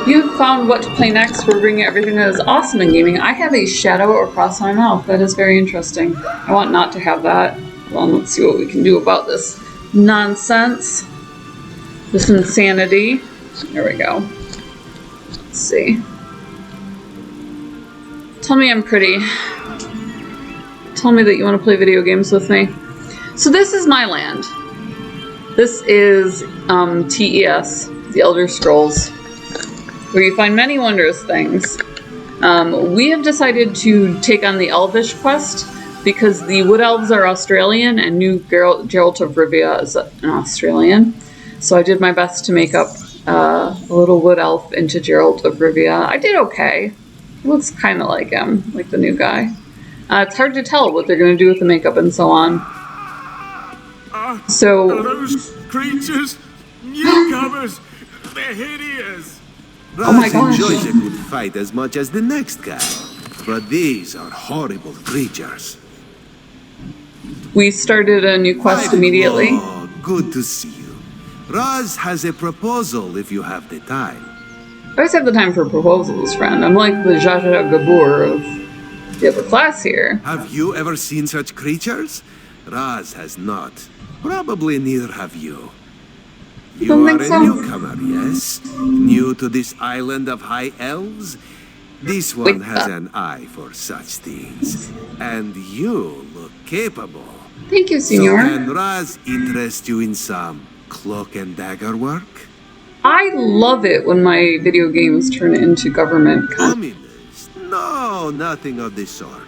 You found what to play next. We're bringing everything that is awesome in gaming. I have a shadow across my mouth. That is very interesting. I want not to have that. Well, let's see what we can do about this nonsense. This insanity. There we go. Let's see. Tell me I'm pretty. Tell me that you want to play video games with me. So this is my land. This is TES, the Elder Scrolls, where you find many wondrous things. We have decided to take on the Elvish quest because the Wood Elves are Australian and new Geralt of Rivia is an Australian. So I did my best to make up a little Wood Elf into Geralt of Rivia. I did okay. He looks kind of like him, like the new guy. It's hard to tell what they're going to do with the makeup and so on. So... Are those creatures? Newcomers! They're hideous! Oh my gosh. enjoys a good fight as much as the next guy. But these are horrible creatures. We started a new quest immediately. Oh, good to see you. Raz has a proposal if you have the time. I always have the time for proposals, friend. I'm like the Zsa Zsa Gabor of the upper class here. Have you ever seen such creatures? Raz has not. Probably neither have you. You Don't are think a so. newcomer, yes? New to this island of high elves? This one Wait, has an eye for such things. And you look capable. Thank you, So senor. can Raz interest you in some cloak and dagger work? I love it when my video games turn into government content. Communist? No, nothing of the sort.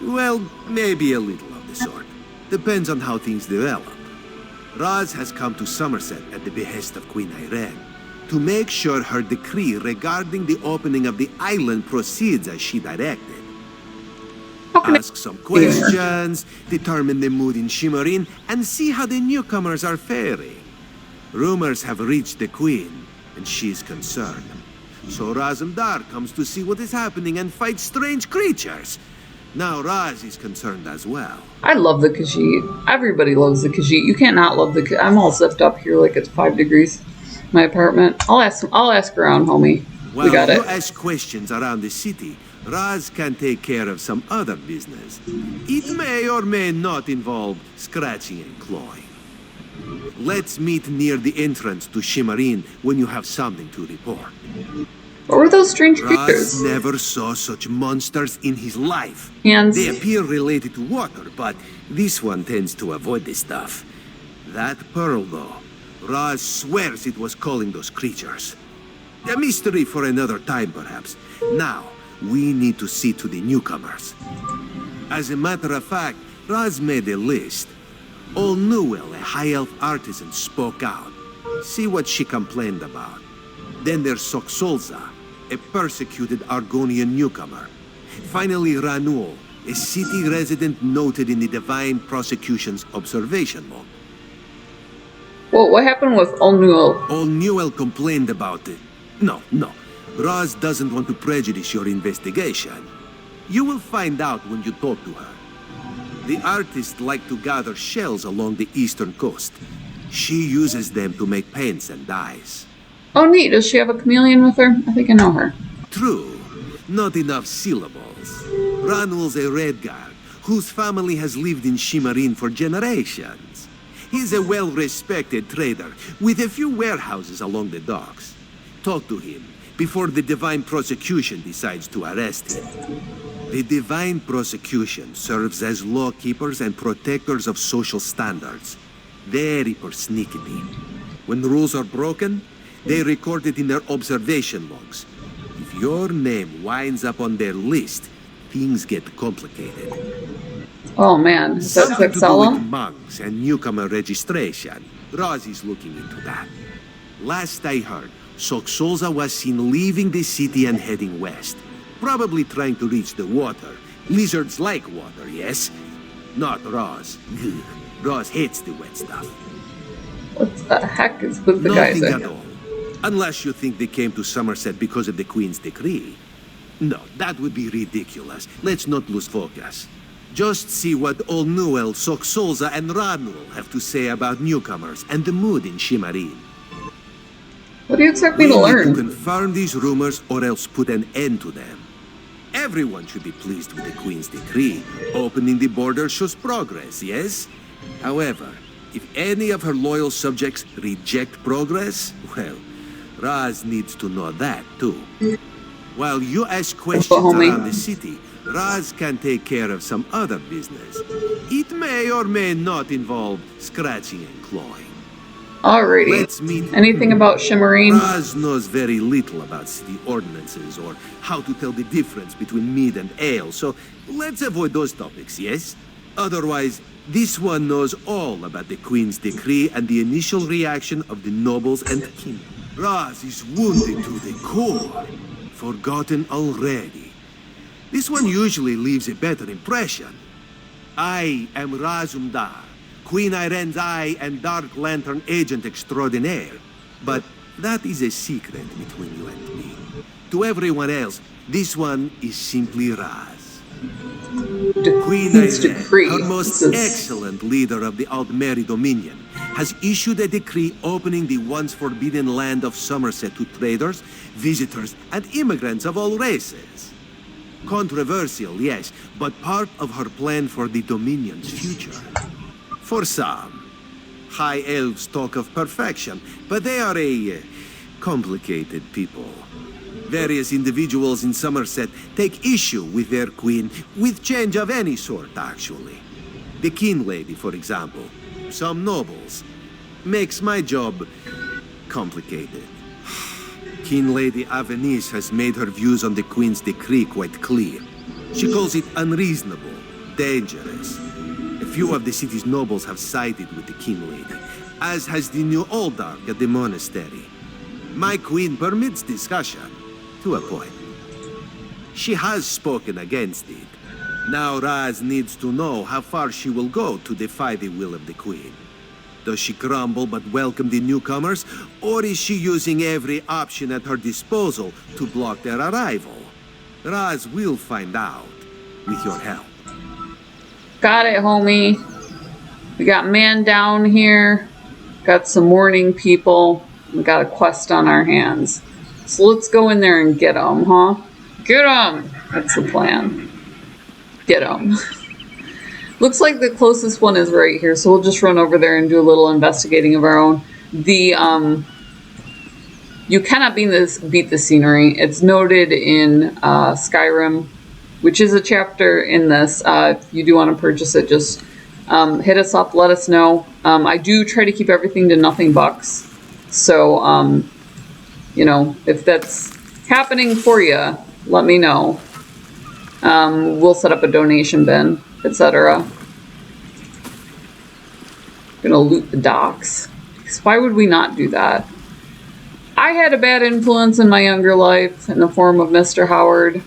Well, maybe a little of the sort. Depends on how things develop. Raz has come to Somerset at the behest of Queen Irene to make sure her decree regarding the opening of the island proceeds as she directed. Ask some questions, determine the mood in Shimmerin, and see how the newcomers are faring. Rumors have reached the Queen, and she's concerned. So Razumdar comes to see what is happening and fight strange creatures. Now Raz is concerned as well. I love the Khajiit. Everybody loves the Khajiit. You can't not love the Khajiit. I'm all zipped up here like it's 5 degrees. My apartment. I'll ask around, homie. While We got you it. ask questions around the city, Raz can take care of some other business. It may or may not involve scratching and clawing. Let's meet near the entrance to Shimmerin when you have something to report. What were those strange Raz creatures? never saw such monsters in his life. Hands. They appear related to water, but this one tends to avoid this stuff. That pearl, though, Raz swears it was calling those creatures. A mystery for another time, perhaps. Now, we need to see to the newcomers. As a matter of fact, Raz made a list. Old Newell, a high elf artisan, spoke out. See what she complained about. Then there's Soxolza, a persecuted Argonian newcomer. Finally, Ranuel, a city resident noted in the Divine Prosecution's observation log. Well, what happened with Old Newell? Old Newell complained about it. No. Raz doesn't want to prejudice your investigation. You will find out when you talk to her. The artists like to gather shells along the eastern coast. She uses them to make paints and dyes. Oh, neat. Does she have a chameleon with her? I think I know her. True. Not enough syllables. Ranuel's a Redguard, whose family has lived in Shimmerin for generations. He's a well-respected trader, with a few warehouses along the docks. Talk to him before the Divine Prosecution decides to arrest him. The Divine Prosecution serves as lawkeepers and protectors of social standards. Very persnickety. When the rules are broken, they record it in their observation logs. If your name winds up on their list, things get complicated. Oh man, is that Something to do with Quexella? monks and newcomer registration. Raz is looking into that. Last I heard, Soxolza was seen leaving the city and heading west. Probably trying to reach the water. Lizards like water, yes? Not Raz. Raz hates the wet stuff. What the heck is with the Nothing guys? at all. Unless you think they came to Somerset because of the Queen's decree. No, that would be ridiculous. Let's not lose focus. Just see what Old Newell, Soxolza, and Ranuel have to say about newcomers and the mood in Shimmerin. What do you expect me We to need to learn? confirm these rumors or else put an end to them. Everyone should be pleased with the Queen's decree. Opening the border shows progress, yes? However, if any of her loyal subjects reject progress, well, Raz needs to know that too. While you ask questions homie. around the city, Raz can take care of some other business. It may or may not involve scratching and clawing. Alrighty. Let's meet. Anything about Shimmerine? Raz knows very little about city ordinances or how to tell the difference between mead and ale, so let's avoid those topics, yes? Otherwise, this one knows all about the Queen's decree and the initial reaction of the nobles and king. Raz is wounded to the core, forgotten already. This one usually leaves a better impression. I am Razumdar, Queen Irene's eye and Dark Lantern agent extraordinaire. But that is a secret between you and me. To everyone else, this one is simply Raz. Queen Irene, her most excellent leader of the Altmeri Dominion, has issued a decree opening the once forbidden land of Somerset to traders, visitors, and immigrants of all races. Controversial, yes, but part of her plan for the Dominion's future. For some, High Elves talk of perfection, but they are a complicated people. Various individuals in Somerset take issue with their queen, with change of any sort, actually. The King Lady, for example, some nobles. Makes my job complicated. King Lady Avenice has made her views on the Queen's decree quite clear. She calls it unreasonable, dangerous. A few of the city's nobles have sided with the King Lady, as has the new Oldark at the monastery. My queen permits discussion, to a point. She has spoken against it. Now Raz needs to know how far she will go to defy the will of the Queen. Does she grumble but welcome the newcomers, or is she using every option at her disposal to block their arrival? Raz will find out, with your help. Got it, homie. We got man down here. Got some mourning people. We got a quest on our hands. So let's go in there and get them, huh? Get them! That's the plan. Get them. Looks like the closest one is right here, so we'll just run over there and do a little investigating of our own. You cannot beat the scenery. It's noted in Skyrim, which is a chapter in this. If you do want to purchase it, just hit us up, let us know. I do try to keep everything to nothing bucks. So, you know, if that's happening for you, let me know. We'll set up a donation bin, etc. Gonna loot the docks. Why would we not do that? I had a bad influence in my younger life in the form of Mr. Howard.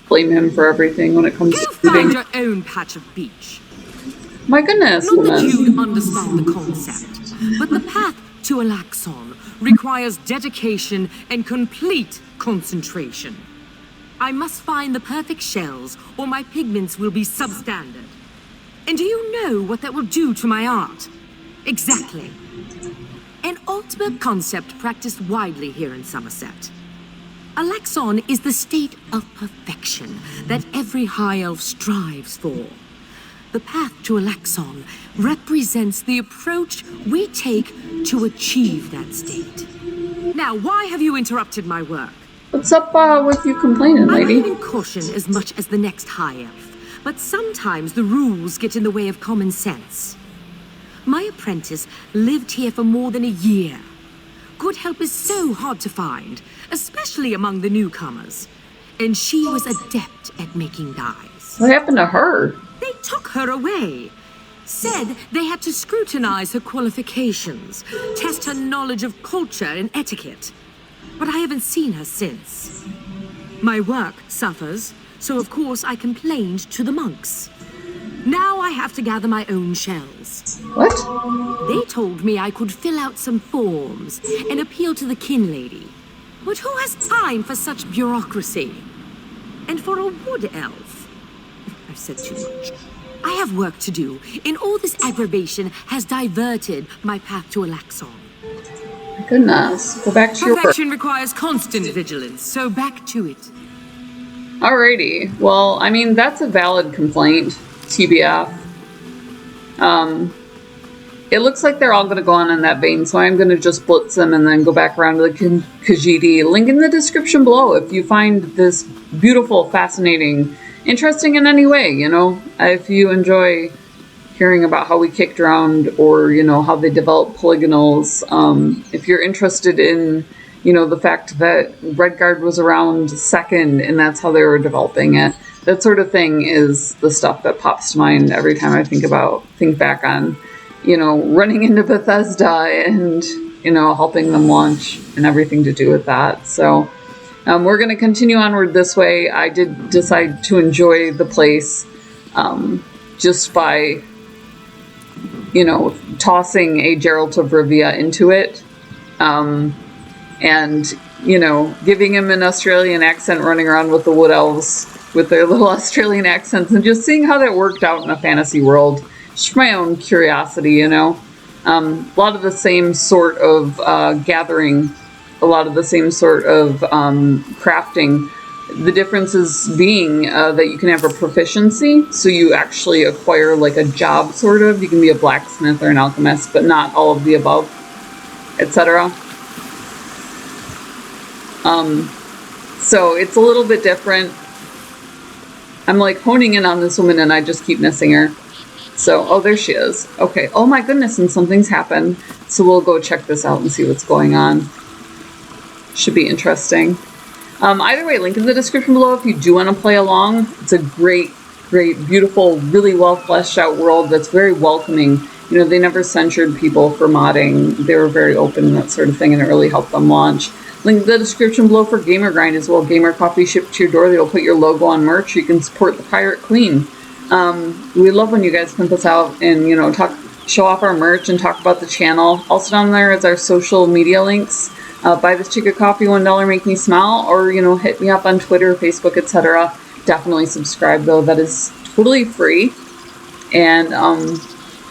Blame him for everything when it comes to looting. Find your own patch of beach. My goodness, Not that woman. you'd understand the concept, but the path to Alaxon requires dedication and complete concentration. I must find the perfect shells, or my pigments will be substandard. And do you know what that will do to my art? Exactly. An ultimate concept practiced widely here in Somerset. Alaxon is the state of perfection that every high elf strives for. The path to Alaxon represents the approach we take to achieve that state. Now, why have you interrupted my work? What's up with you complaining, I lady? believe in caution as much as the next high elf, but sometimes the rules get in the way of common sense. My apprentice lived here for more than a year. Good help is so hard to find, especially among the newcomers. And she was adept at making dyes. What happened to her? They took her away. Said they had to scrutinize her qualifications, test her knowledge of culture and etiquette. But I haven't seen her since. My work suffers, so of course I complained to the monks. Now I have to gather my own shells. What? They told me I could fill out some forms and appeal to the kin lady. But who has time for such bureaucracy? And for a wood elf? I've said too much. I have work to do, and all this aggravation has diverted my path to Alaxon. Goodness. Go back to your work. Perfection requires constant vigilance, so back to it. Alrighty. Well, I mean, that's a valid complaint, TBF. It looks like they're all going to go on in that vein, so I'm going to just blitz them and then go back around to the Khajiit. Link in the description below if you find this beautiful, fascinating, interesting in any way, you know? If you enjoy hearing about how we kicked around or, you know, how they develop polygonals. If you're interested in, you know, the fact that Redguard was around second and that's how they were developing it. That sort of thing is the stuff that pops to mind every time I think back on, you know, running into Bethesda and, you know, helping them launch and everything to do with that. So we're going to continue onward this way. I did decide to enjoy the place just by, you know, tossing a Geralt of Rivia into it. And, you know, giving him an Australian accent running around with the Wood Elves with their little Australian accents and just seeing how that worked out in a fantasy world. Just for my own curiosity, you know. A lot of the same sort of gathering, a lot of the same sort of crafting. The differences being that you can have a proficiency, so you actually acquire like a job, sort of. You can be a blacksmith or an alchemist, but not all of the above, etc. So it's a little bit different. I'm like honing in on this woman and I just keep missing her. So, oh, there she is. Okay. Oh my goodness, and something's happened. So we'll go check this out and see what's going on. Should be interesting. Either way, link in the description below if you do want to play along. It's a great, beautiful, really well fleshed out world that's very welcoming. You know, they never censured people for modding. They were very open and that sort of thing, and it really helped them launch. Link in the description below for Gamer Grind as well. Gamer coffee shipped to your door. They'll put your logo on merch. You can support the Pirate Queen. We love when you guys pimp us out and, you know, show off our merch and talk about the channel. Also down there is our social media links. Buy this chick a coffee, $1 make me smile, or, you know, hit me up on Twitter, Facebook, etc. Definitely subscribe though. That is totally free. And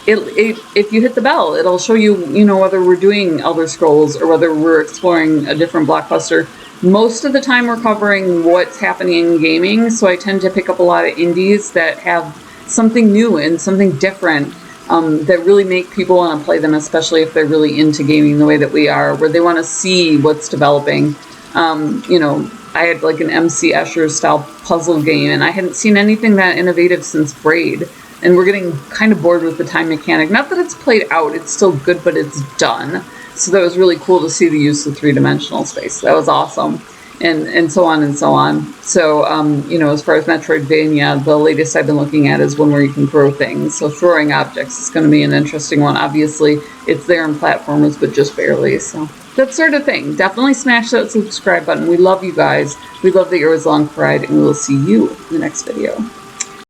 if you hit the bell, it'll show you, you know, whether we're doing Elder Scrolls or whether we're exploring a different blockbuster. Most of the time we're covering what's happening in gaming, so I tend to pick up a lot of indies that have something new and something different that really make people want to play them, especially if they're really into gaming the way that we are, where they want to see what's developing. You know, I had like an MC Escher style puzzle game, and I hadn't seen anything that innovative since Braid. And we're getting kind of bored with the time mechanic. Not that it's played out, it's still good, but it's done. So that was really cool to see the use of three-dimensional space. That was awesome. And so on and so on. So, you know, as far as Metroidvania, the latest I've been looking at is one where you can throw things. So throwing objects is going to be an interesting one. Obviously, it's there in platformers, but just barely. So that sort of thing. Definitely smash that subscribe button. We love you guys. We love that you're always along for the ride, and we will see you in the next video.